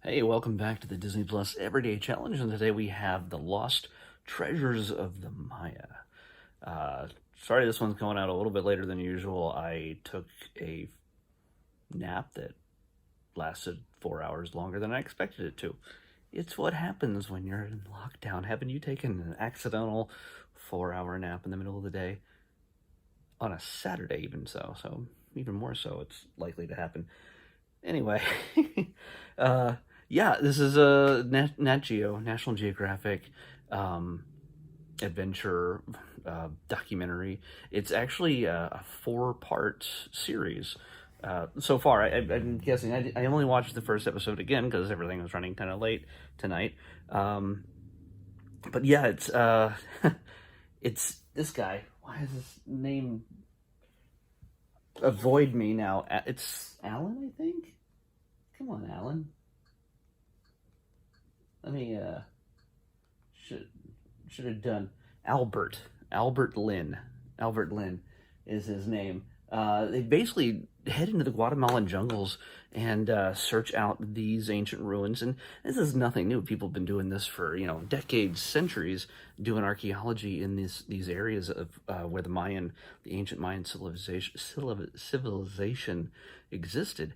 Hey, welcome back to the Disney Plus Everyday Challenge, and today we have the Lost Treasures of the Maya. Uh, Sorry this one's going out a little bit later than usual. I took a nap that lasted 4 hours longer than I expected it to. It's what happens when you're in lockdown. Haven't you taken an accidental 4 hour nap in the middle of the day? On a Saturday, even so even more so, it's likely to happen. Anyway, uh, yeah, this is a Nat Geo, National Geographic um, adventure documentary. It's actually a four-part series. So far, I'm guessing I only watched the first episode again because everything was running kind of late tonight. But yeah, it's it's this guy. Why is his name avoid me now? It's Alan, I think. Come on, Alan. Let me should should have done Albert. Albert Lin. Albert Lin is his name. They basically head into the Guatemalan jungles and search out these ancient ruins. And this is nothing new. People have been doing this for decades, centuries, doing archaeology in these areas of where the ancient Mayan civilization existed.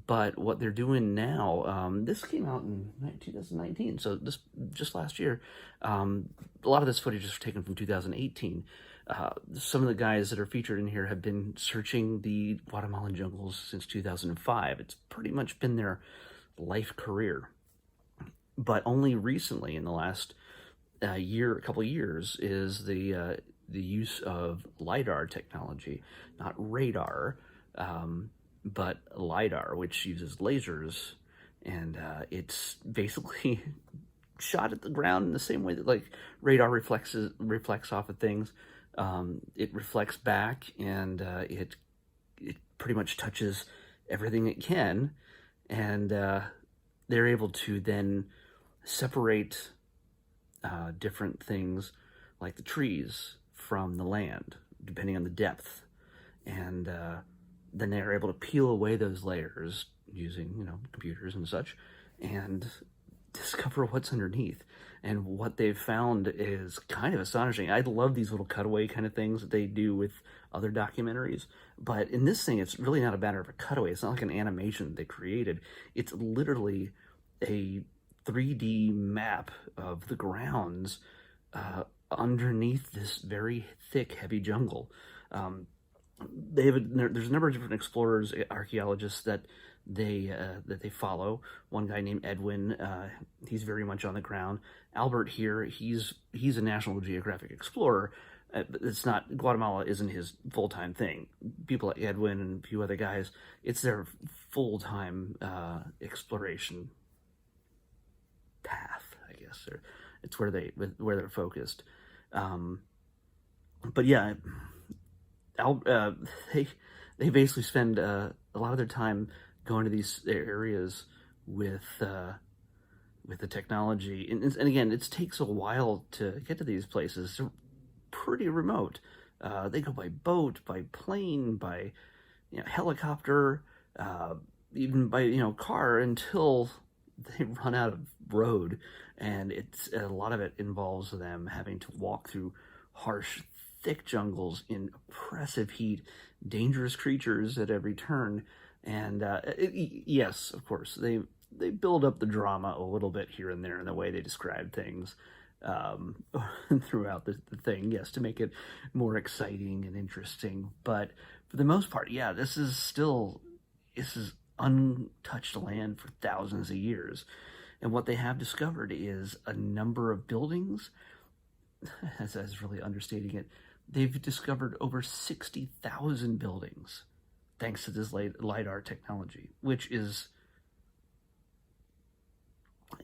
But what they're doing now, this came out in 2019, so this just last year. A lot of this footage is taken from 2018. Some of the guys that are featured in here have been searching the Guatemalan jungles since 2005. It's pretty much been their life career. But only recently, in the last a couple of years, is the use of LiDAR technology, not radar, but LiDAR, which uses lasers, and it's basically shot at the ground in the same way that like radar reflects off of things. It reflects back, and it pretty much touches everything it can, and they're able to then separate different things like the trees from the land, depending on the depth, and then they're able to peel away those layers using computers and such, and discover what's underneath. And what they've found is kind of astonishing. I love these little cutaway kind of things that they do with other documentaries, but in this thing, it's really not a matter of a cutaway. It's not like an animation they created. It's literally a 3D map of the grounds underneath this very thick, heavy jungle. There's a number of different explorers, archaeologists that they follow. One guy named Edwin, he's very much on the ground. Albert here, he's a National Geographic explorer. But it's not, Guatemala isn't his full-time thing. People like Edwin and a few other guys, it's their full-time exploration path, I guess. It's where they're focused. But yeah, they basically spend a lot of their time going to these areas with the technology, and again, it takes a while to get to these places. They're pretty remote. They go by boat, by plane, by helicopter, even by car, until they run out of road, and it's a lot of it involves them having to walk through harsh, thick jungles in oppressive heat, dangerous creatures at every turn, and yes, of course, they build up the drama a little bit here and there in the way they describe things throughout the thing, yes, to make it more exciting and interesting. But for the most part, yeah, this is untouched land for thousands of years. And what they have discovered is a number of buildings, as really understating it, they've discovered over 60,000 buildings thanks to this LiDAR technology, which is,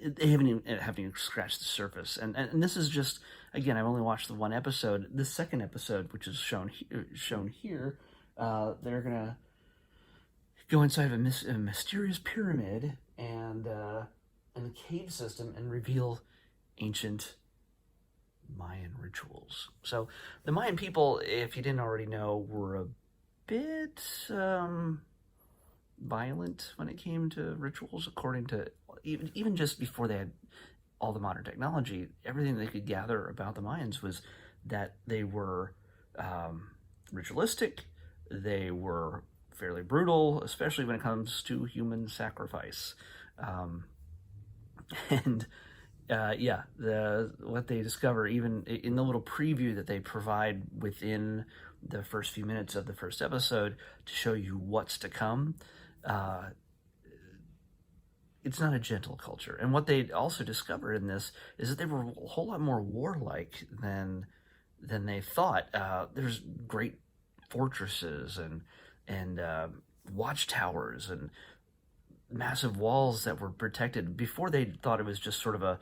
they haven't even scratched the surface. And this is just, again, I've only watched the one episode. The second episode, which is shown here, they're going to go inside of a mysterious pyramid and a cave system and reveal ancient Mayan rituals. So the Mayan people, if you didn't already know, were a bit violent when it came to rituals, according to even just before they had all the modern technology. Everything they could gather about the Mayans was that they were ritualistic, they were fairly brutal, especially when it comes to human sacrifice. Um, and yeah, what they discover, even in the little preview that they provide within the first few minutes of the first episode to show you what's to come, uh, it's not a gentle culture. And what they also discover in this is that they were a whole lot more warlike than they thought. There's great fortresses and watchtowers and massive walls that were protected. Before, they thought it was just sort of a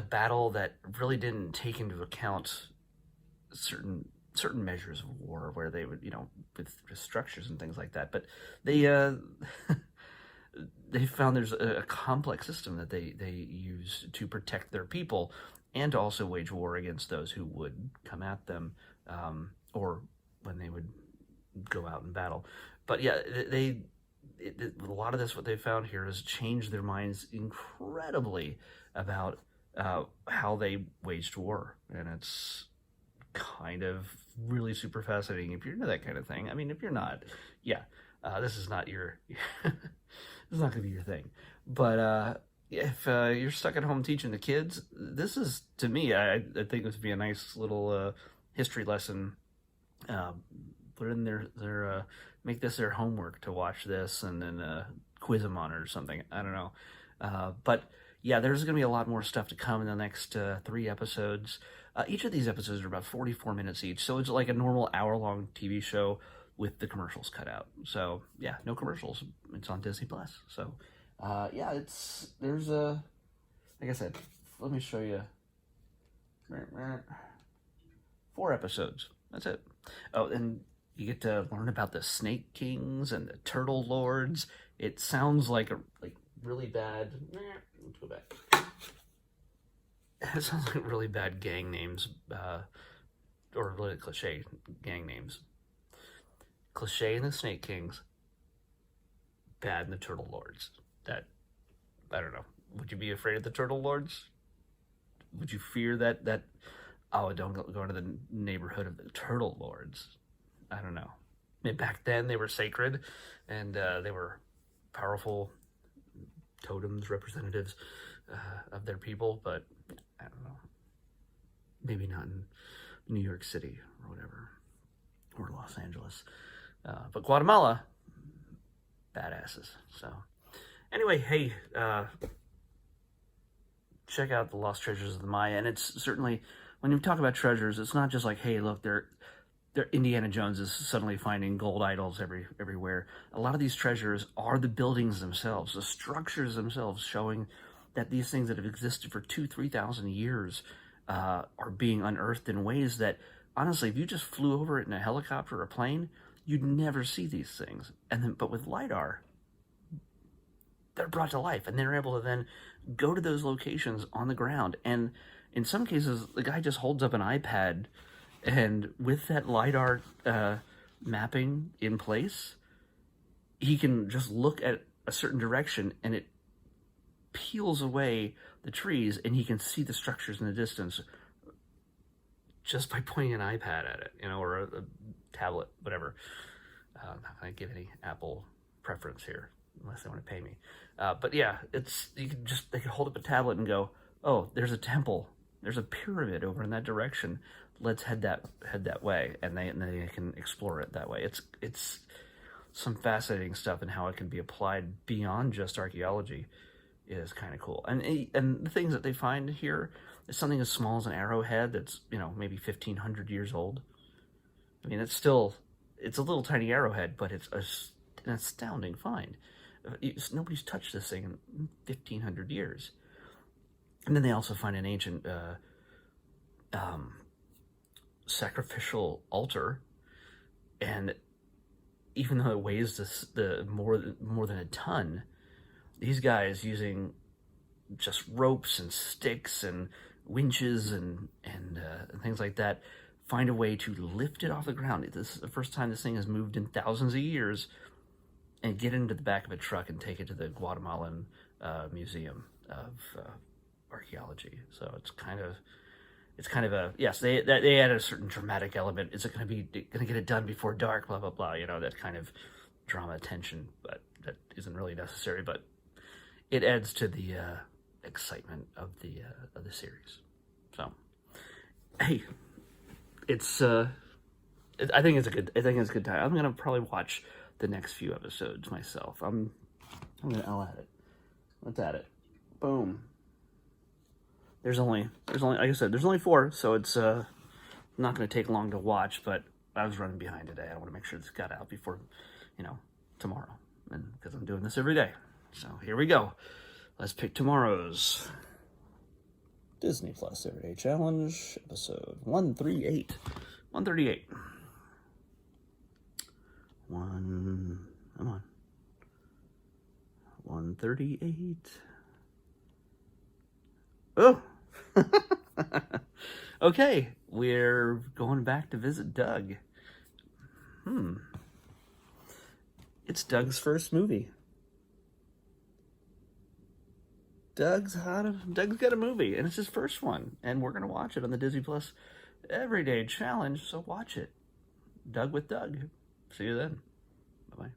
battle that really didn't take into account certain measures of war, where they would, with structures and things like that. But they they found there's a complex system that they use to protect their people and to also wage war against those who would come at them, or when they would go out in battle. But yeah, a lot of this, what they found here, has changed their minds incredibly about how they waged war, and it's kind of really super fascinating if you're into that kind of thing. I mean, if you're not, yeah, this is not your this is not going to be your thing. But if you're stuck at home teaching the kids, this is, to me, I think this would be a nice little history lesson. Put it in their make this their homework to watch this, and then quiz them on it or something. I don't know. But yeah, there's going to be a lot more stuff to come in the next 3 episodes. Each of these episodes are about 44 minutes each, so it's like a normal hour-long TV show with the commercials cut out. So yeah, no commercials. It's on Disney Plus. So yeah, there's like I said, let me show you. 4 episodes. That's it. Oh, and you get to learn about the Snake Kings and the Turtle Lords. It sounds like really bad. Let's go back. It sounds like really bad gang names, or really cliche gang names. Cliche in the Snake Kings, bad in the Turtle Lords. That, I don't know. Would you be afraid of the Turtle Lords? Would you fear that oh, don't go into the neighborhood of the Turtle Lords? I don't know. I mean, back then they were sacred, and they were powerful totems, representatives of their people, but I don't know. Maybe not in New York City or whatever, or Los Angeles. But Guatemala, badasses. So anyway, hey, check out the Lost Treasures of the Maya. And it's certainly, when you talk about treasures, it's not just like, hey, look, they're Indiana Jones is suddenly finding gold idols everywhere. A lot of these treasures are the buildings themselves, the structures themselves, showing that these things that have existed for 2,000-3,000 years are being unearthed in ways that, honestly, if you just flew over it in a helicopter or a plane, you'd never see these things. But with LiDAR, they're brought to life, and they're able to then go to those locations on the ground. And in some cases, the guy just holds up an iPad, and with that LiDAR mapping in place, he can just look at a certain direction, and it peels away the trees, and he can see the structures in the distance just by pointing an iPad at it, or a tablet, whatever. I'm not going to give any Apple preference here, unless they want to pay me. But yeah, they can hold up a tablet and go, oh, there's a temple, there's a pyramid over in that direction. Let's head that way, and they can explore it that way. It's some fascinating stuff, and how it can be applied beyond just archaeology is kind of cool. And the things that they find here is something as small as an arrowhead that's maybe 1,500 years old. I mean, it's a little tiny arrowhead, but it's an astounding find. Nobody's touched this thing in 1,500 years. And then they also find an ancient sacrificial altar, and even though it weighs more than a ton, these guys, using just ropes and sticks and winches and things like that, find a way to lift it off the ground. This is the first time this thing has moved in thousands of years, and get into the back of a truck and take it to the Guatemalan Museum of Archaeology. So it's kind of a, yes, they added a certain dramatic element. Is it going to get it done before dark? Blah blah blah. That kind of drama tension, but that isn't really necessary. But it adds to the excitement of the series. So, hey, it's I think it's a good time. I'm gonna probably watch the next few episodes myself. I'm gonna at it. Let's at it. Boom. There's only like I said, there's only 4, so it's not gonna take long to watch. But I was running behind today. I want to make sure this got out before tomorrow, and because I'm doing this every day. So here we go. Let's pick tomorrow's Disney Plus Everyday Challenge, episode 138. 138. Come on. 138. Oh! Okay, we're going back to visit Doug. It's Doug's first movie. Doug's got a movie, and it's his first one, and we're going to watch it on the Disney Plus Everyday Challenge, so watch it. Doug with Doug. See you then. Bye-bye.